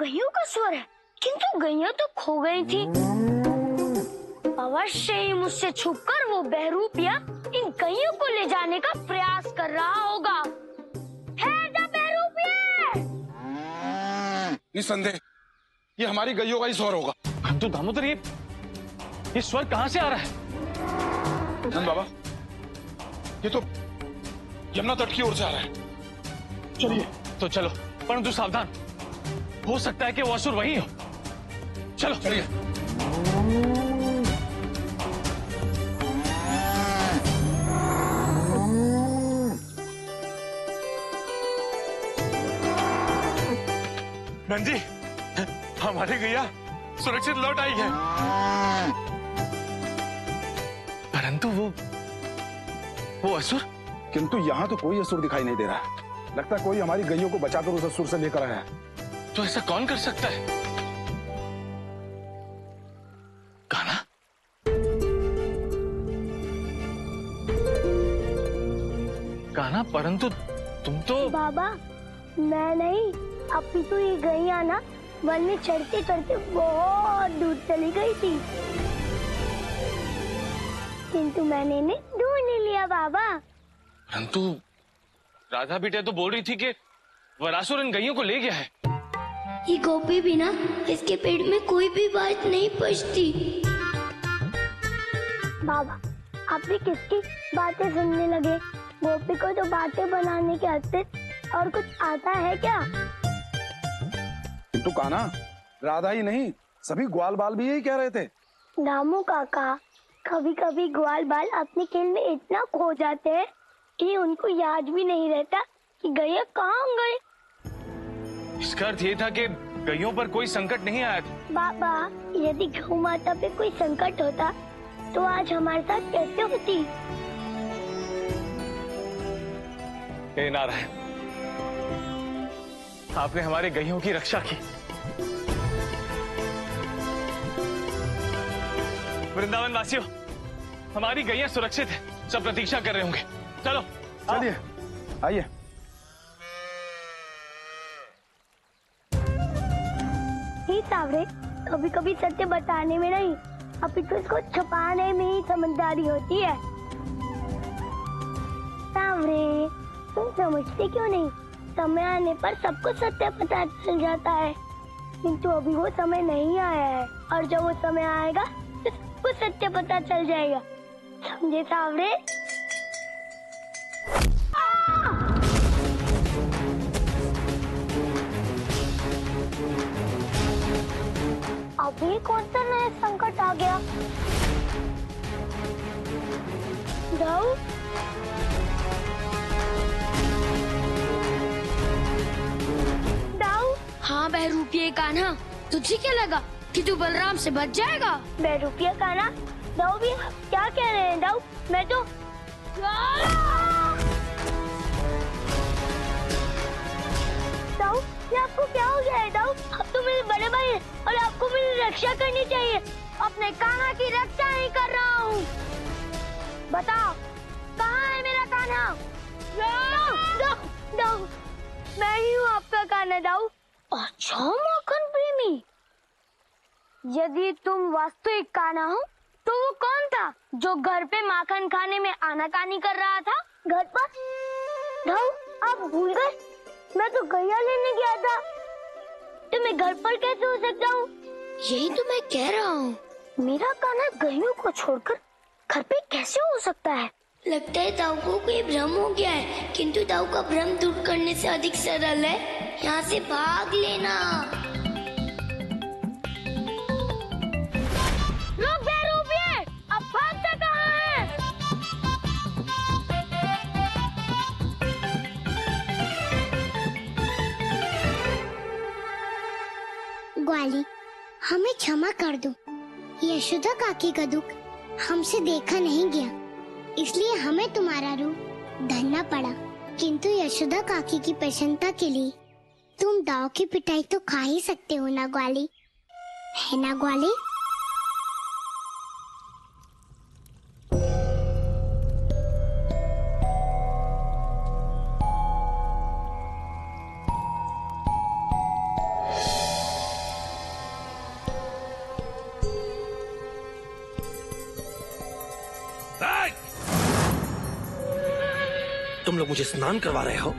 गैयों का स्वर है, किंतु गैया तो खो गई थी। अवश्य ही मुझसे छुपकर वो बहरूपिया इन गैयों को ले जाने का प्रयास कर रहा होगा। है जा बहरूपिया! निसंदेह ये हमारी गैयों का ही स्वर होगा। तो दामोदर ये स्वर कहाँ से आ रहा है? नंद बाबा, ये तो यमुना तट की ओर से आ रहा है। चलिए। तो चलो, परंतु सावधान, हो सकता है कि वो असुर वही हो। चलो चलिए। नंदी, हमारी गैया सुरक्षित लौट आई है, परंतु वो असुर। किंतु यहाँ तो कोई असुर दिखाई नहीं दे रहा। लगता है कोई हमारी गैयों को बचाकर उस असुर से लेकर आया है। तो ऐसा कौन कर सकता है? कान्हा? कान्हा, परंतु तुम तो। बाबा, मैं नहीं, अभी तो ये गैया ना वन में चढ़ते चढ़ते बहुत दूर चली गई थी, किंतु मैंने इन्हें ढूंढ नहीं लिया बाबा। परंतु राधा बिटिया तो बोल रही थी कि वरासुर इन गैयों को ले गया है। ये गोपी भी ना, इसके पेट में कोई भी बात नहीं पचती। बाबा, आप भी किसकी बातें सुनने लगे? गोपी को तो बातें बनाने के अतिरिक्त और कुछ आता है क्या? किंतु कान्हा, राधा ही नहीं, सभी ग्वाल बाल भी यही कह रहे थे। दामू काका, कभी कभी ग्वाल बाल अपने खेल में इतना खो जाते हैं कि उनको याद भी नहीं रहता कि गैया कहाँ गई। इसका अर्थ ये था कि गैयों पर कोई संकट नहीं आया था। बाबा, यदि गौ माता पे कोई संकट होता तो आज हमारे साथ कैसे होती? हे नारायण, आपने हमारे गैयों की रक्षा की। वृंदावन वासियों, हमारी गैया सुरक्षित है, सब प्रतीक्षा कर रहे होंगे। चलो चलिए, आइए। सावरे, कभी कभी सत्य बताने में नहीं, अभी तो इसको छुपाने में ही समझदारी होती है। सावरे, तुम समझते क्यों नहीं? समय आने पर सबको सत्य पता चल जाता है, किंतु अभी वो समय नहीं आया है, और जब वो समय आएगा तो सबको सत्य पता चल जाएगा। समझे सावरे? अभी कौन सा नया संकट आ गया? दाऊ? दाऊ? हाँ बहरूपिया कान्हा, तुझे क्या लगा कि तू बलराम से बच जाएगा? बहरूपिया कान्हा, दाऊ भी क्या कह रहे हैं? दाऊ, मैं तो दाऊ, ये आपको क्या हो गया है? दाऊ, आप तो मेरे बड़े भाई हैं और आपको मेरी रक्षा करनी चाहिए। अपने कान्हा की रक्षा नहीं कर रहा हूँ। बताओ, कहाँ है मेरा कान्हा? दाऊ, दाऊ, मैं ही हूँ आपका कान्हा। दाऊ, अच्छा माखन प्रेमी, यदि तुम वास्तविक कान्हा हो तो वो कौन था जो घर पे माखन खाने में आनाकानी कर रहा था? घर पर? दाऊ, आप भूल गए? मैं तो गैया लेने गया था, तो मैं घर पर कैसे हो सकता हूँ? यही तो मैं कह रहा हूँ, मेरा कान्हा गैयों को छोड़कर घर पे कैसे हो सकता है? लगता है दाऊ को कोई भ्रम हो गया है, किंतु दाऊ का भ्रम दूर करने से अधिक सरल है यहाँ से भाग लेना। रुक बहरूपिया, अब भागता कहाँ है? ग्वाली, हमें क्षमा कर दो। यशोदा काकी का दुख हमसे देखा नहीं गया, इसलिए हमें तुम्हारा रूप धरना पड़ा। किंतु यशोदा काकी की प्रसन्नता के लिए तुम दाव की पिटाई तो खा ही सकते हो ना ग्वाली, है ना ग्वाली? तुम लोग मुझे स्नान करवा रहे हो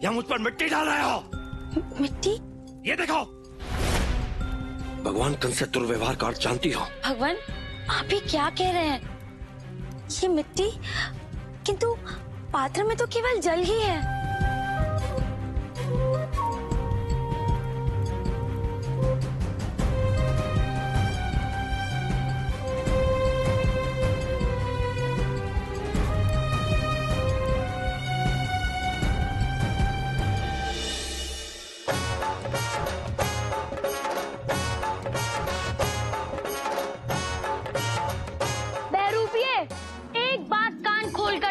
या मुझ पर मिट्टी डाल रहे हो? मिट्टी? ये देखो, भगवान कंस से दुर्व्यवहार का अर्थ जानती हो? भगवान, आप ही क्या कह रहे हैं? ये मिट्टी, किंतु पात्र में तो केवल जल ही है।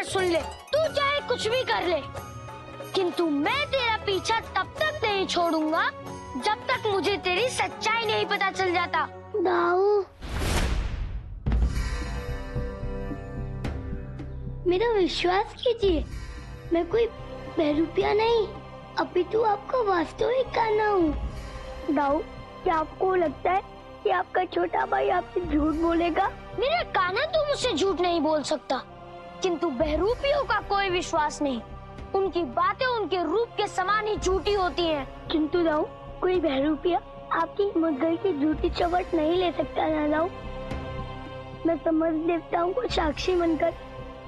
सुन ले, तू चाहे कुछ भी कर ले, किंतु मैं तेरा पीछा तब तक नहीं छोड़ूंगा जब तक मुझे तेरी सच्चाई नहीं पता चल जाता। दाऊ, मेरा विश्वास कीजिए, मैं कोई बहरूपिया नहीं, अपितु आपका वास्तविक कान्हा हूँ। दाऊ, क्या आपको लगता है कि आपका छोटा भाई आपसे झूठ बोलेगा? मेरा कान्हा तो मुझसे झूठ नहीं बोल सकता, किंतु बहरूपियों का कोई विश्वास नहीं। उनकी बातें उनके रूप के समान ही झूठी होती हैं। किंतु दाऊ, कोई बहरूपिया आपकी मुद्गल की झूठी चवट नहीं ले सकता ना दाऊ। मैं समस्त देवताओं को साक्षी मानकर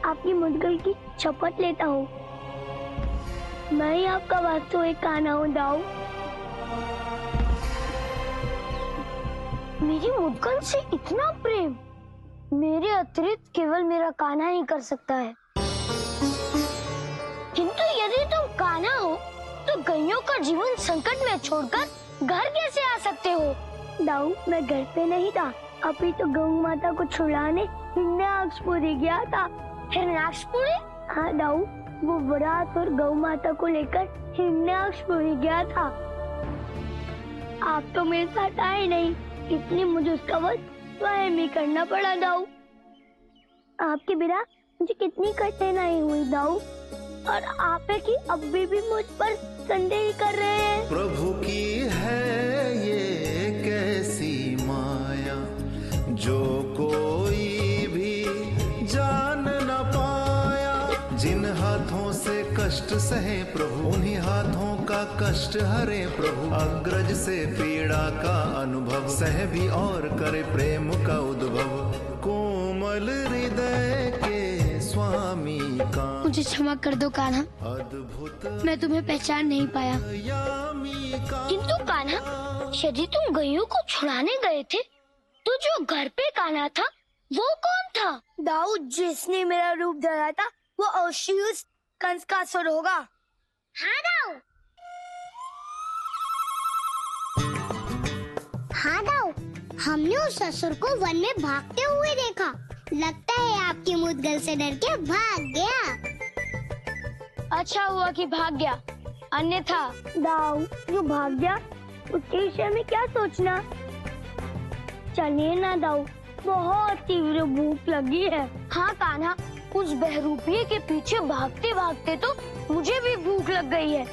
आपकी मुद्गल की शपथ लेता हूँ। मैं ही आपका वास्तविक कान्हा हूँ दाऊ। मेरी मुद्गल से इतना प्रेम मेरे अतिरिक्त केवल मेरा कान्हा ही कर सकता है। किंतु यदि तुम कान्हा हो तो गैयों का जीवन संकट में छोड़कर घर कैसे आ सकते हो? दाऊ, मैं घर पे नहीं था, अभी तो गौ माता को छुड़ाने हिरण्याक्षपुरी गया था। हिरण्याक्षपुरी? हाँ दाऊ, वो बरात और गौ माता को लेकर हिरण्याक्षपुरी गया था। आप तो मेरे साथ आए नहीं, इसलिए मुझे उसका वध स्वयं ही करना पड़ा दाऊ। आपके बिना मुझे कितनी कठिनाई हुई दाऊ, और आप है कि अभी भी मुझ पर संदेह कर रहे हैं। प्रभु की है ये कैसी माया, जो कोई भी जान न पाया। जिन हाथों से कष्ट सहे प्रभु, उन्हीं हाथों का कष्ट हरे प्रभु। अग्रज से पीड़ा का अनुभव सह भी और करे प्रेम का उद्भव। कोमल हृदय के स्वामी का मुझे क्षमा कर दो कान्हा, अद्भुत मैं तुम्हें पहचान नहीं पाया। किंतु कान्हा, यदि तुम गैयों को छुड़ाने गए थे तो जो घर पे कान्हा था वो कौन था? दाऊ, जिसने मेरा रूप धरा था वो औशियुस कंस का असुर होगा। हाँ दाऊ। हाँ दाऊ, हमने उस असुर को वन में भागते हुए देखा। लगता है आपकी मुद्गल से डर के भाग गया। अच्छा हुआ कि भाग गया, अन्यथा दाऊ जो भाग गया उसके विषय में क्या सोचना। चलिए ना दाऊ, बहुत तीव्र भूख लगी है। हाँ कान्हा, उस बहरूपिये के पीछे भागते भागते तो मुझे भी भूख लग गई है।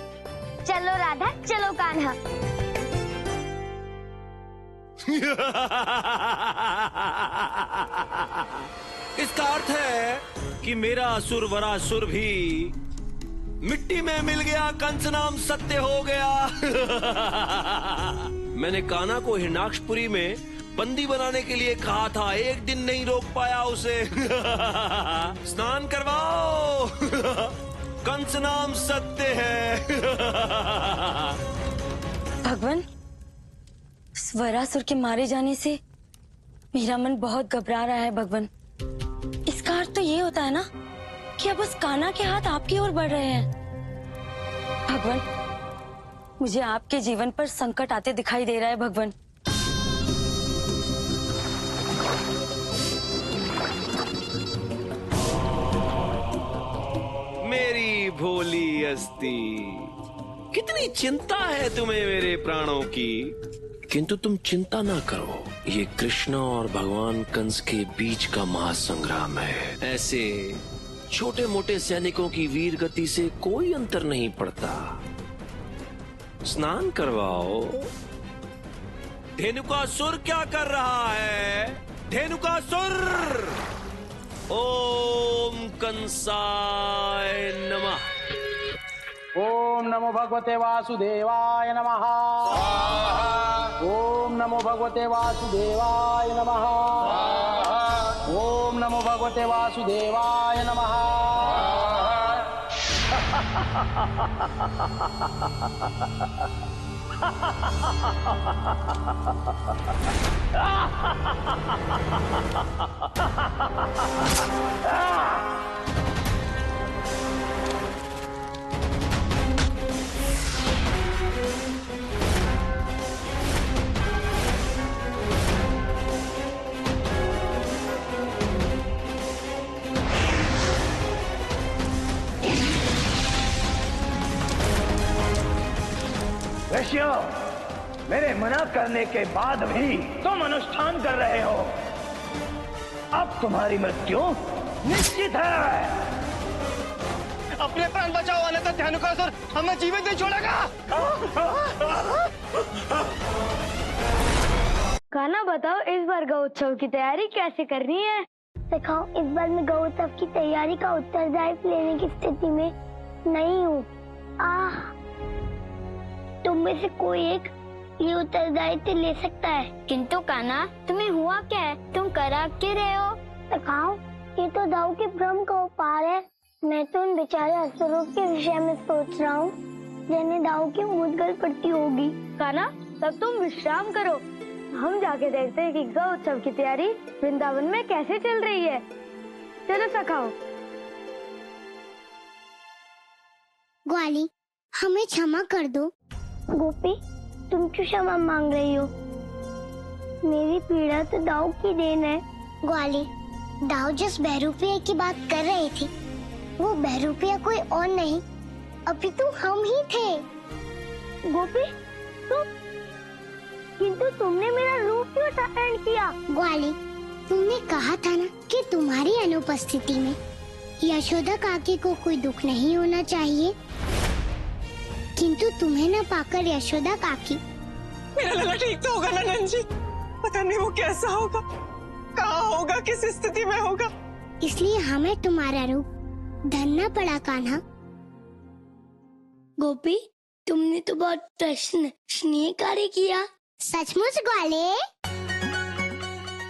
चलो राधा, चलो कान्हा। इसका अर्थ है कि मेरा असुर वरासुर भी मिट्टी में मिल गया, कंस नाम सत्य हो गया। मैंने कान्हा को हिरण्याक्षपुरी में बंदी बनाने के लिए कहा था, एक दिन नहीं रोक पाया उसे। स्नान करवाओ, कंस नाम सत्य है। भगवान, वरासुर के मारे जाने से मेरा मन बहुत घबरा रहा है भगवान। इसका अर्थ तो ये होता है ना कि अब उस कान्हा के हाथ आपकी ओर बढ़ रहे हैं। भगवान, मुझे आपके जीवन पर संकट आते दिखाई दे रहा है भगवान। मेरी भोली अस्ती, कितनी चिंता है तुम्हें मेरे प्राणों की। किंतु तुम चिंता ना करो, ये कृष्ण और भगवान कंस के बीच का महासंग्राम है। ऐसे छोटे मोटे सैनिकों की वीर गति से कोई अंतर नहीं पड़ता। स्नान करवाओ। धेनुकासुर क्या कर रहा है? धेनुकासुर! ओम कंसाय ओम नमो भगवते वासुदेवाय नमः। ओम नमो भगवते वासुदेवाय नमः। ओम नमो भगवते वासुदेवाय नमः। ऋषियों, मेरे मना करने के बाद भी तुम अनुष्ठान कर रहे हो। अब तुम्हारी मृत्यु निश्चित है। अपने प्राण बचाओ, अन्यथा धेनुकासुर हमें जीवित नहीं छोड़ेगा। कान्हा बताओ, इस बार गौ उत्सव की तैयारी कैसे करनी है? सिखाओ, इस बार मैं गौ उत्सव की तैयारी का उत्तरदायित्व लेने की स्थिति में नहीं हूँ। तुम में से कोई एक ये उत्तरदायित्व ले सकता है। किंतु कान्हा, तुम्हें हुआ क्या है? तुम करा क्यों रहे हो? सिखाओ, ये तो दाऊ के भ्रम का उपाय है। मैं तो उन बेचारे असुरों के विषय में सोच रहा हूँ जिन्हें दाऊ की मुद्गल पड़ती होगी। कान्हा, तब तुम विश्राम करो, हम जाके देखते हैं कि गौ उत्सव की तैयारी वृंदावन में कैसे चल रही है। चलो सखाओ। ग्वाली, हमें क्षमा कर दो। गोपी, तुम क्यों क्षमा मांग रही हो? मेरी पीड़ा तो दाऊ की देन है। ग्वाली, दाऊ जिस बहरूपिया की बात कर रही थी वो बहरूपिया कोई और नहीं, अभी तो हम ही थे। गोपी, किंतु तुमने मेरा रूप क्यों धारण किया? ग्वाली, तुमने कहा था ना कि तुम्हारी अनुपस्थिति में यशोदा काकी को कोई दुख नहीं होना चाहिए, किंतु तुम्हें न पाकर यशोदा काकी। मेरा लला ठीक तो होगा ना नंद जी? पता नहीं वो कैसा होगा, कहाँ होगा, किस स्थिति में होगा। इसलिए हमें तुम्हारा रूप धरना पड़ा कान्हा। गोपी, तुमने तो बहुत प्रशंसनीय कार्य किया। सचमुच ग्वाले?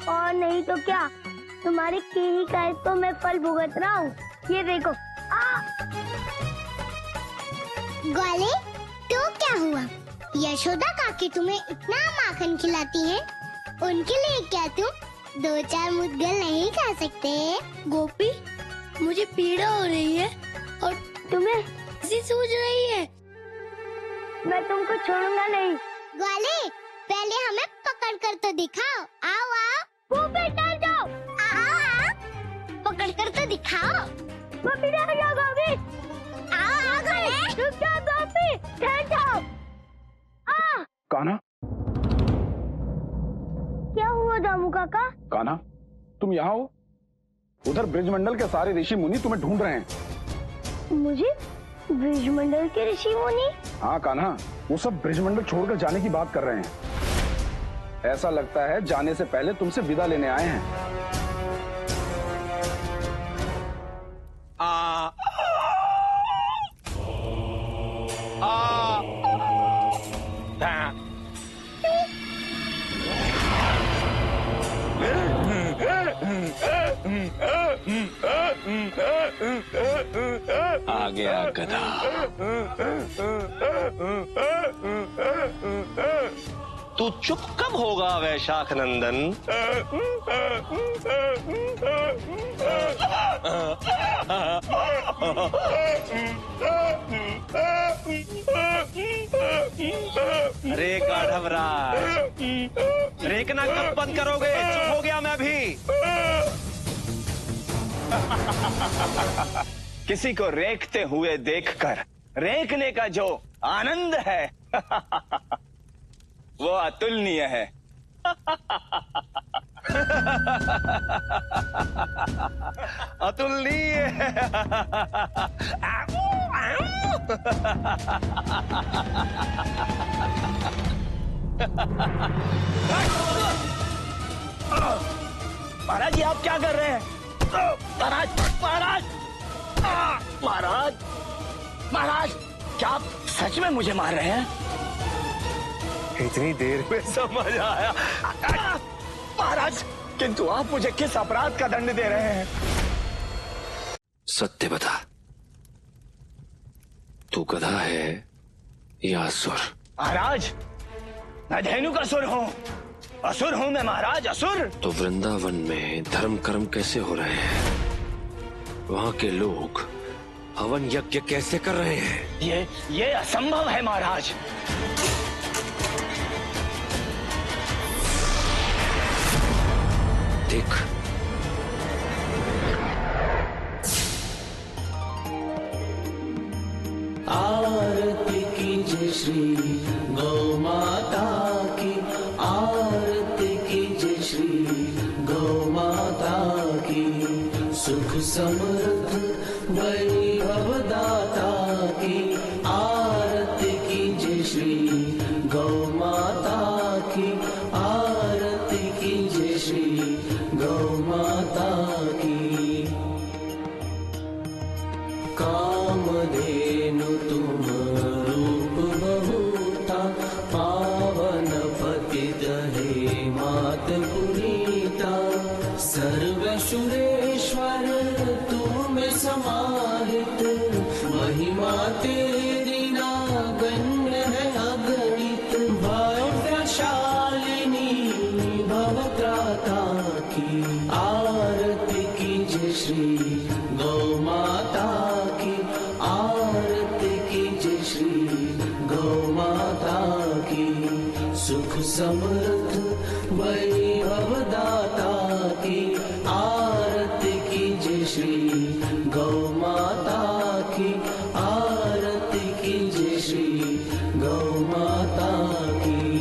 और नहीं तो क्या, तुम्हारे की ही कार्य तो मैं फल भुगत रहा हूँ। ये देखो। ग्वाले, तो क्या हुआ? यशोदा काकी तुम्हें इतना माखन खिलाती है, उनके लिए क्या तुम 2-4 मुद्गल नहीं खा सकते? गोपी, मुझे पीड़ा हो रही है और तुम्हें ऐसी सूझ रही है। मैं तुमको छोड़ूंगा नहीं। ग्वाले, पहले हमें पकड़ कर तो दिखाओ। आओ आओ। गोपी, डर जाओ। आओ, पकड़ कर तो दिखाओ। गोपी, डर जाओ। गोपी, आओ ग्वाले। रुक जाओ। गोपी, ठहर जाओ। कान्हा, क्या हुआ दामू काका? कान्हा, तुम यहाँ हो? उधर ब्रिजमंडल के सारे ऋषि मुनि तुम्हें ढूंढ रहे हैं। मुझे? ब्रिजमंडल के ऋषि मुनि? हाँ कान्हा, वो सब ब्रिजमंडल छोड़कर जाने की बात कर रहे हैं। ऐसा लगता है जाने से पहले तुमसे विदा लेने आए हैं। आ गया गधा। तू चुप कब होगा वैशाख नंदन? अरे गाढ़वराज, रेखना कब बंद करोगे? चुप हो गया मैं भी। किसी को रेखते हुए देखकर रेखने का जो आनंद है वो अतुलनीय है। अतुलनीय। महाराज, ये आप क्या कर रहे हैं? महाराज, महाराज, महाराज, महाराज, क्या आप सच में मुझे मार रहे हैं? इतनी देर में समझ आया। महाराज, किंतु आप मुझे किस अपराध का दंड दे रहे हैं? सत्य बता, तू गधा है या असुर? महाराज, मैं धेनुकासुर हूँ, असुर हूँ मैं महाराज, असुर। तो वृंदावन में धर्म कर्म कैसे हो रहे हैं? वहां के लोग हवन यज्ञ कैसे कर रहे हैं? ये असंभव है महाराज। देख, आरती कीजिए श्री गौ माता की, आरती कीजिए श्री गौ माता की, सुख समृद्ध वैभव दाता की, आरती कीजिए श्री गौ माता की, आरती कीजिए श्री गौ माता की। कामधेनु तुम रूप बहुता, पावन पतित हे मात पुनीता, सर्वसुरेश्वर तुम समाहित, महिमा तेरी नागण्य है अगणित, भव्यशालिनी भवत्राता की, आरती कीजिए श्री गौ माता की, आरती कीजिए श्री गौ माता की, सुख समृद्ध वैभव दाता की, आरती कीजिए श्री गौ माता की, आरती कीजिए श्री गौ माता की।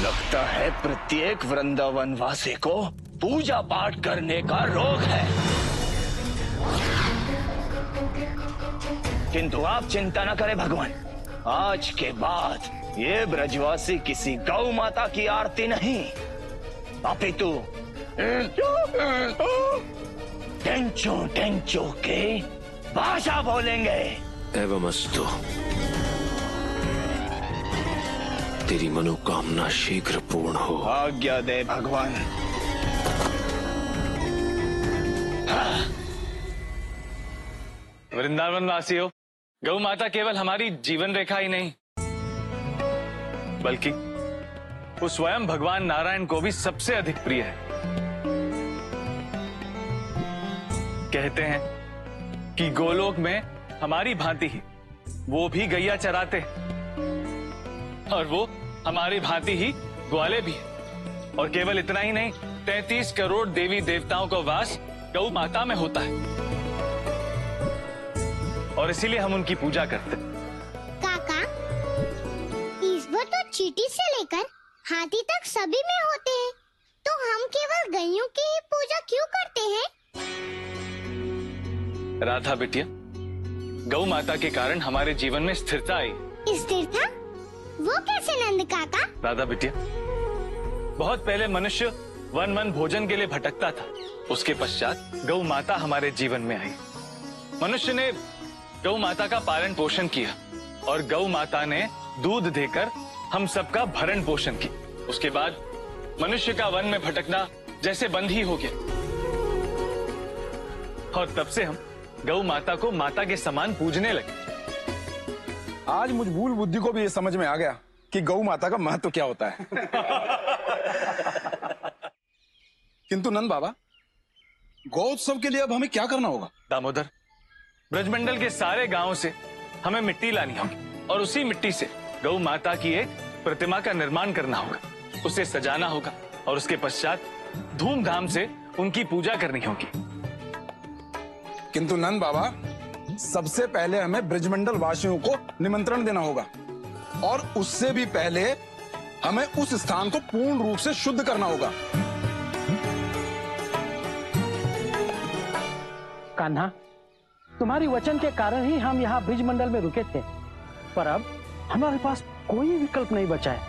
लगता है प्रत्येक वृंदावन वासी को पूजा पाठ करने का रोग है, किंतु आप चिंता न करें भगवान, आज के बाद ये ब्रजवासी किसी गौ माता की आरती नहीं, अपितु टेंचो टेंचो के भाषा बोलेंगे। एवमस्तु। तेरी मनोकामना शीघ्र पूर्ण हो। आज्ञा दे भगवान। वृंदावन वासियों, गौ माता केवल हमारी जीवन रेखा ही नहीं, बल्कि वो स्वयं भगवान नारायण को भी सबसे अधिक प्रिय है। कहते हैं कि गोलोक में हमारी भांति ही वो भी गैया चराते हैं और वो हमारी भांति ही ग्वाले भी है। और केवल इतना ही नहीं, 33 करोड़ देवी देवताओं का वास गौ माता में होता है और इसीलिए हम उनकी पूजा करते हैं। काका, ईश्वर तो चींटी से लेकर हाथी तक सभी में होते हैं, तो हम केवल गैयों की ही पूजा क्यों करते हैं? राधा बिटिया, गौ माता के कारण हमारे जीवन में स्थिरता आई। स्थिरता? वो कैसे नंद काका? राधा बिटिया, बहुत पहले मनुष्य वन वन भोजन के लिए भटकता था, उसके पश्चात गौ माता हमारे जीवन में आई। मनुष्य ने गौ माता का पालन पोषण किया और गौ माता ने दूध देकर हम सबका भरण पोषण किया। उसके बाद मनुष्य का वन में भटकना जैसे बंद ही हो गया और तब से हम गौ माता को माता के समान पूजने लगे। आज मुझ भूल बुद्धि को भी ये समझ में आ गया कि गौ माता का महत्व क्या होता है। किंतु नंद बाबा, गौ उत्सव के लिए अब हमें क्या करना होगा? दामोदर, ब्रजमंडल के सारे गांवों से हमें मिट्टी लानी होगी और उसी मिट्टी से गौ माता की एक प्रतिमा का निर्माण करना होगा, उसे सजाना होगा और उसके पश्चात धूमधाम से उनकी पूजा करनी होगी। किंतु नंद बाबा, सबसे पहले हमें ब्रजमंडल वासियों को निमंत्रण देना होगा और उससे भी पहले हमें उस स्थान को पूर्ण रूप से शुद्ध करना होगा। कान्हा, तुम्हारी वचन के कारण ही हम यहाँ ब्रजमंडल में रुके थे, पर अब हमारे पास कोई विकल्प नहीं बचा है।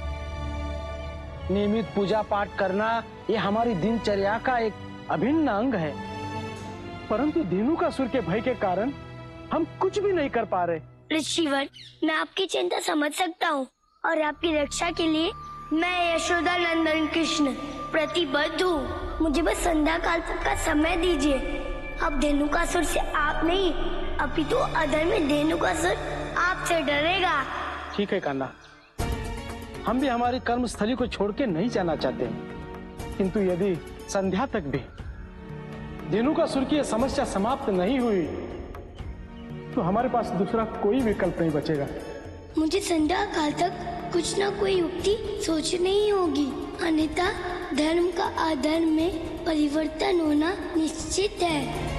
नियमित पूजा पाठ करना ये हमारी दिनचर्या का एक अभिन्न अंग है, परंतु धेनुकासुर के भय के कारण हम कुछ भी नहीं कर पा रहे। ऋषिवर, मैं आपकी चिंता समझ सकता हूँ और आपकी रक्षा के लिए मैं यशोदा नंदन कृष्ण प्रतिबद्ध हूँ। मुझे बस संध्या काल तक का समय दीजिए। अब धेनुकासुर से आप नहीं, अपितु अधर्मी धेनुकासुर आपसे डरेगा। ठीक है कान्हा, हम भी हमारी कर्मस्थली को छोड़ के नहीं जाना चाहते, किंतु यदि संध्या तक भी धेनुकासुर की यह समस्या समाप्त नहीं हुई तो हमारे पास दूसरा कोई विकल्प नहीं बचेगा। मुझे संध्या काल तक कुछ न कोई युक्ति सोचनी ही होगी, अन्यथा धर्म का अधर्म में परिवर्तन होना निश्चित है।